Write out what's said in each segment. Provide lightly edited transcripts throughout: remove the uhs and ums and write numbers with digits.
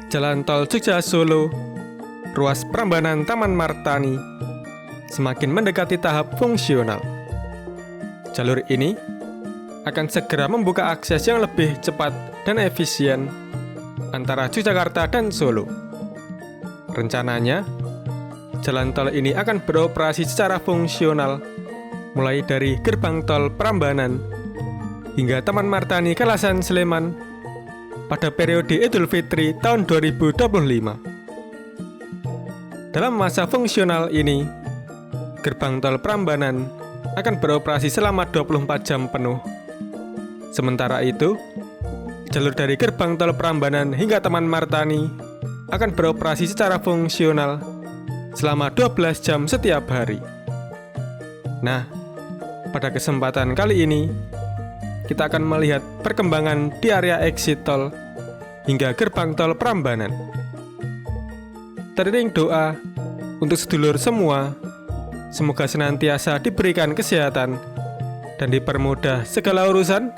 Jalan Tol Jogja Solo, ruas Prambanan Taman Martani, semakin mendekati tahap fungsional. Jalur ini akan segera membuka akses yang lebih cepat dan efisien antara Yogyakarta dan Solo. Rencananya, jalan tol ini akan beroperasi secara fungsional mulai dari gerbang tol Prambanan hingga Taman Martani Kalasan Sleman pada periode Idul Fitri tahun 2025. Dalam masa fungsional ini, gerbang tol Prambanan akan beroperasi selama 24 jam penuh. Sementara itu, jalur dari gerbang tol Prambanan hingga Taman Martani akan beroperasi secara fungsional selama 12 jam setiap hari. Nah, pada kesempatan kali ini, kita akan melihat perkembangan di area exit tol hingga gerbang tol Prambanan. Teriring doa untuk sedulur semua, semoga senantiasa diberikan kesehatan dan dipermudah segala urusan,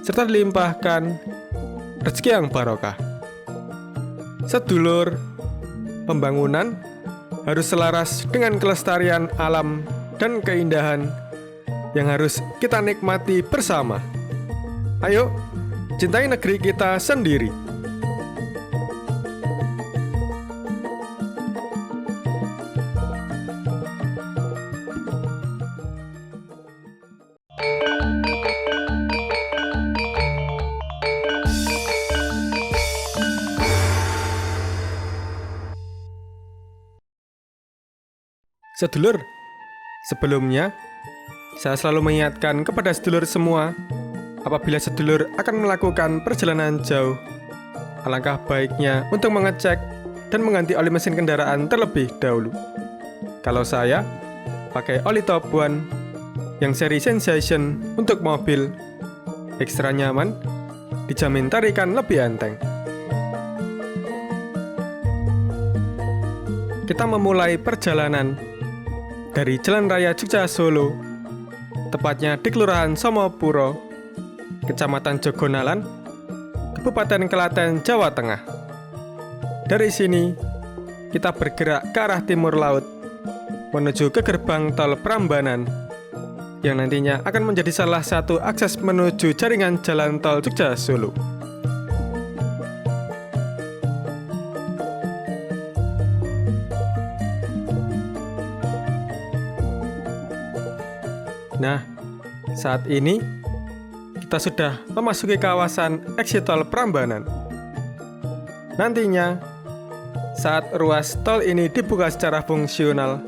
serta dilimpahkan rezeki yang barokah. Sedulur, pembangunan harus selaras dengan kelestarian alam dan keindahan yang harus kita nikmati bersama. Ayo, cintai negeri kita sendiri. Sedulur, sebelumnya saya selalu mengingatkan kepada sedulur semua, apabila sedulur akan melakukan perjalanan jauh, alangkah baiknya untuk mengecek dan mengganti oli mesin kendaraan terlebih dahulu. Kalau saya pakai oli Top One yang seri Sensation untuk mobil, ekstra nyaman, dijamin tarikan lebih enteng. Kita memulai perjalanan dari Jalan Raya Jogja Solo, tepatnya di Kelurahan Somopuro, Kecamatan Jogonalan, Kabupaten Klaten, Jawa Tengah. Dari sini, kita bergerak ke arah timur laut, menuju ke gerbang tol Prambanan, yang nantinya akan menjadi salah satu akses menuju jaringan jalan tol Jogja Solo. Nah, saat ini kita sudah memasuki kawasan exit tol Prambanan. Nantinya, saat ruas tol ini dibuka secara fungsional,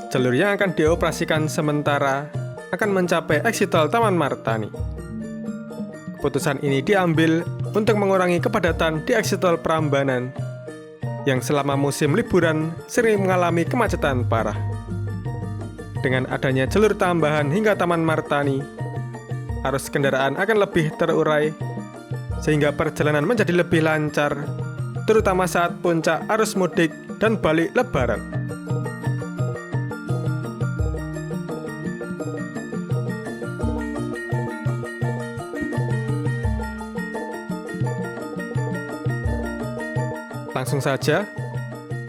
jalur yang akan dioperasikan sementara akan mencapai exit tol Taman Martani. Keputusan ini diambil untuk mengurangi kepadatan di exit tol Prambanan yang selama musim liburan sering mengalami kemacetan parah. Dengan adanya jalur tambahan hingga Taman Martani, arus kendaraan akan lebih terurai, sehingga perjalanan menjadi lebih lancar, terutama saat puncak arus mudik dan balik lebaran. Langsung saja,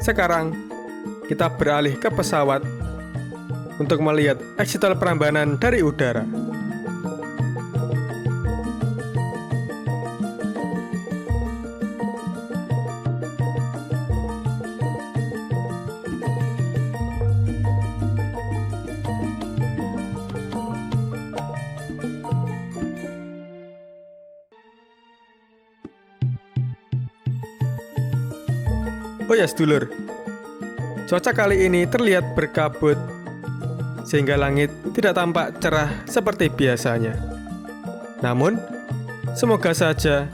sekarang kita beralih ke pesawat untuk melihat exit tol Prambanan dari udara. Oh ya sedulur, cuaca kali ini terlihat berkabut, sehingga langit tidak tampak cerah seperti biasanya. Namun, semoga saja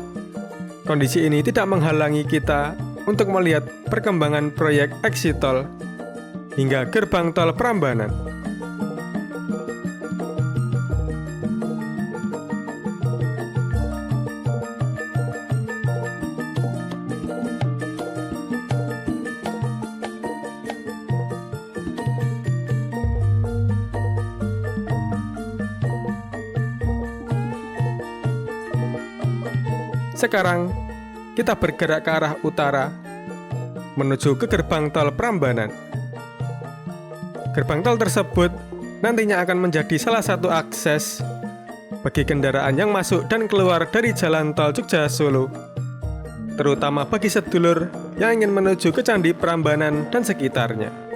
kondisi ini tidak menghalangi kita untuk melihat perkembangan proyek exit tol hingga gerbang tol Prambanan. Sekarang kita bergerak ke arah utara menuju ke gerbang tol Prambanan. Gerbang tol tersebut nantinya akan menjadi salah satu akses bagi kendaraan yang masuk dan keluar dari jalan tol Jogja Solo, terutama bagi sedulur yang ingin menuju ke Candi Prambanan dan sekitarnya.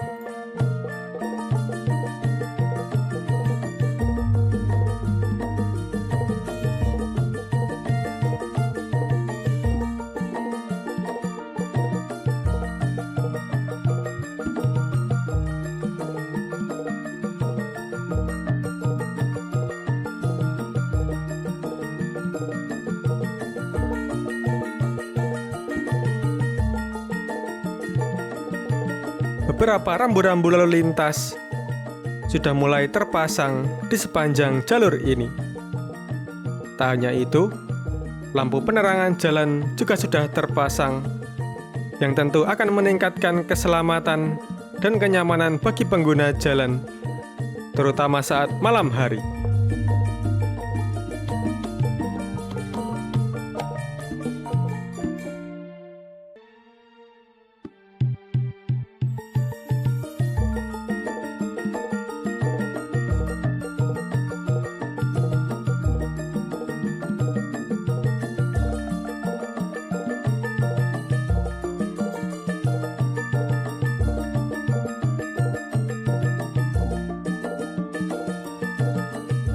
Beberapa rambu-rambu lalu lintas sudah mulai terpasang di sepanjang jalur ini. Tak hanya itu, lampu penerangan jalan juga sudah terpasang, yang tentu akan meningkatkan keselamatan dan kenyamanan bagi pengguna jalan, terutama saat malam hari.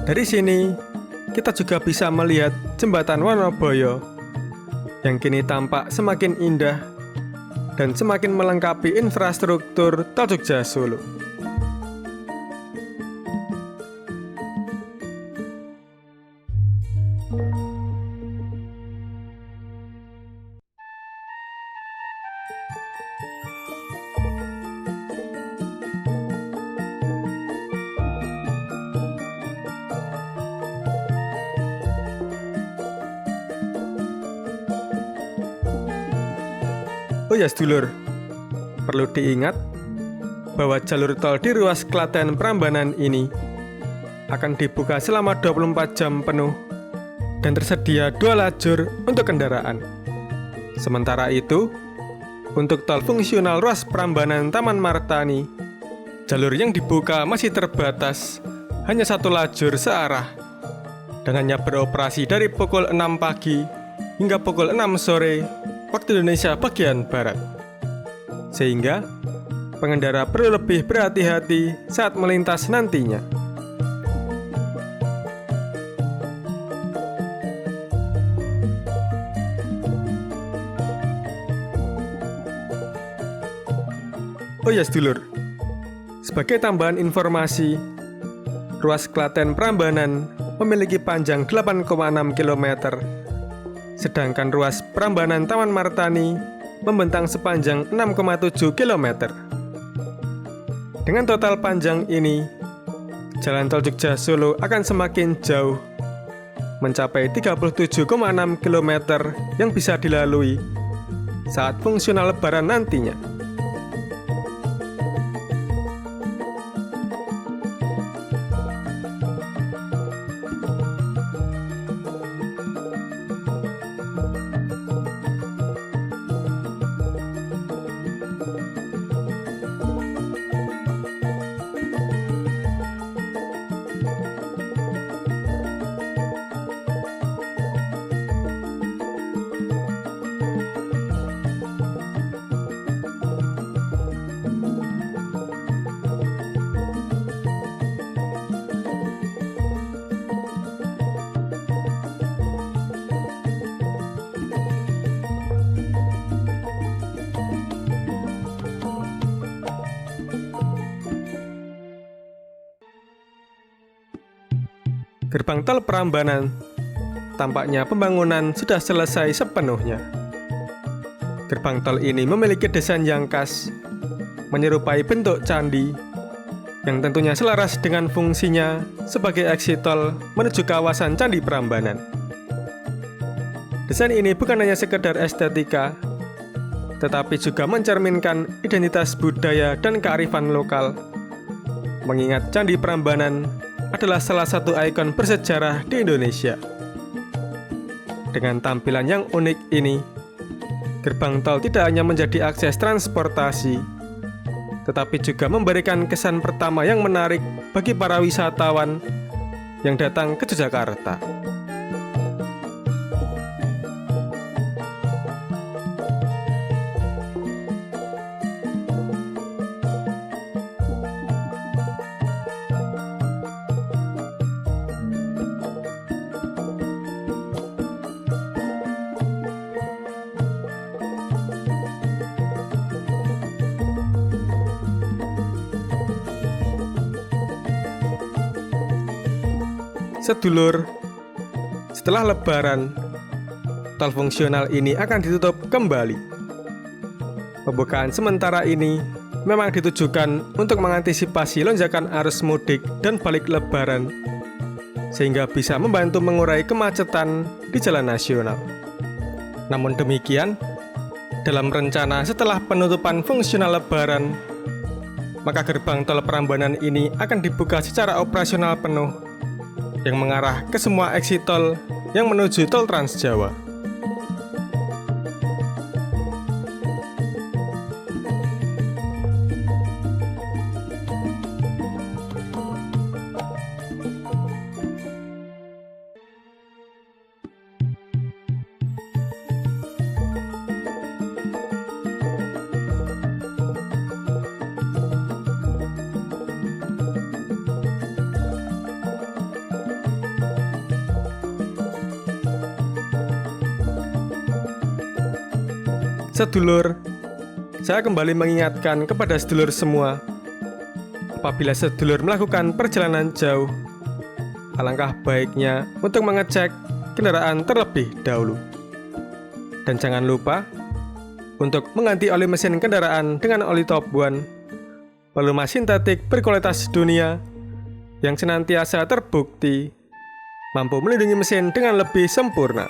Dari sini, kita juga bisa melihat jembatan Wonoboyo yang kini tampak semakin indah dan semakin melengkapi infrastruktur Tol Jogja Solo. Oh ya sedulur, perlu diingat bahwa jalur tol di ruas Klaten Prambanan ini akan dibuka selama 24 jam penuh dan tersedia 2 lajur untuk kendaraan. Sementara itu, untuk tol fungsional ruas Prambanan Taman Martani, jalur yang dibuka masih terbatas, hanya 1 lajur searah dan hanya beroperasi dari pukul 6 pagi hingga pukul 6 sore waktu Indonesia bagian Barat. Sehingga pengendara perlu lebih berhati-hati saat melintas nantinya. Oh ya sedulur, sebagai tambahan informasi, ruas Klaten Prambanan memiliki panjang 8,6 km, sedangkan ruas Prambanan Taman Martani membentang sepanjang 6,7 km. Dengan total panjang ini, jalan tol Jogja Solo akan semakin jauh, mencapai 37,6 km yang bisa dilalui saat fungsional lebaran nantinya. Gerbang tol Prambanan, tampaknya pembangunan sudah selesai sepenuhnya. Gerbang tol ini memiliki desain yang khas, menyerupai bentuk candi, yang tentunya selaras dengan fungsinya sebagai exit tol menuju kawasan Candi Prambanan. Desain ini bukan hanya sekedar estetika, tetapi juga mencerminkan identitas budaya dan kearifan lokal, mengingat Candi Prambanan adalah salah satu ikon bersejarah di Indonesia. Dengan tampilan yang unik ini, gerbang tol tidak hanya menjadi akses transportasi, tetapi juga memberikan kesan pertama yang menarik bagi para wisatawan yang datang ke Yogyakarta. Sedulur, setelah Lebaran, tol fungsional ini akan ditutup kembali. Pembukaan sementara ini memang ditujukan untuk mengantisipasi lonjakan arus mudik dan balik Lebaran, sehingga bisa membantu mengurai kemacetan di jalan nasional. Namun demikian, dalam rencana setelah penutupan fungsional Lebaran, maka gerbang tol Prambanan ini akan dibuka secara operasional penuh yang mengarah ke semua exit tol yang menuju tol Trans Jawa. Sedulur, saya kembali mengingatkan kepada sedulur semua, apabila sedulur melakukan perjalanan jauh, alangkah baiknya untuk mengecek kendaraan terlebih dahulu. Dan jangan lupa untuk mengganti oli mesin kendaraan dengan oli top one, peluma sintetik berkualitas dunia yang senantiasa terbukti mampu melindungi mesin dengan lebih sempurna.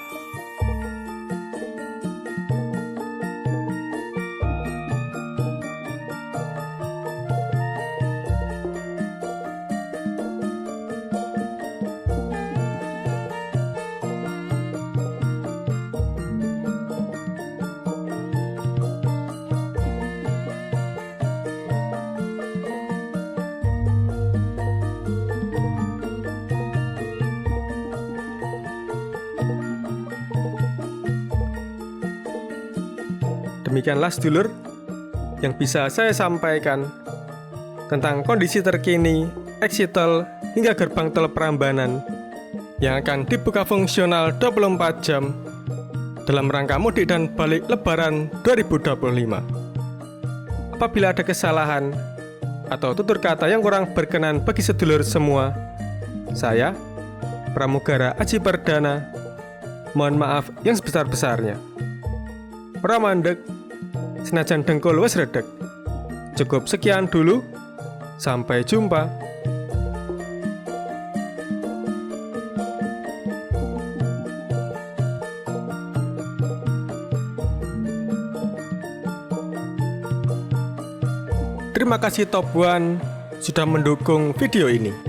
Demikianlah sedulur yang bisa saya sampaikan tentang kondisi terkini exit tol hingga gerbang tol Prambanan yang akan dibuka fungsional 24 jam dalam rangka mudik dan balik Lebaran 2025. Apabila ada kesalahan atau tutur kata yang kurang berkenan bagi sedulur semua, saya, Pramugara Aji Perdana, mohon maaf yang sebesar-besarnya. Pramandeg, senajan dengkul wis redeg. Cukup sekian dulu. Sampai jumpa. Terima kasih Top One sudah mendukung video ini.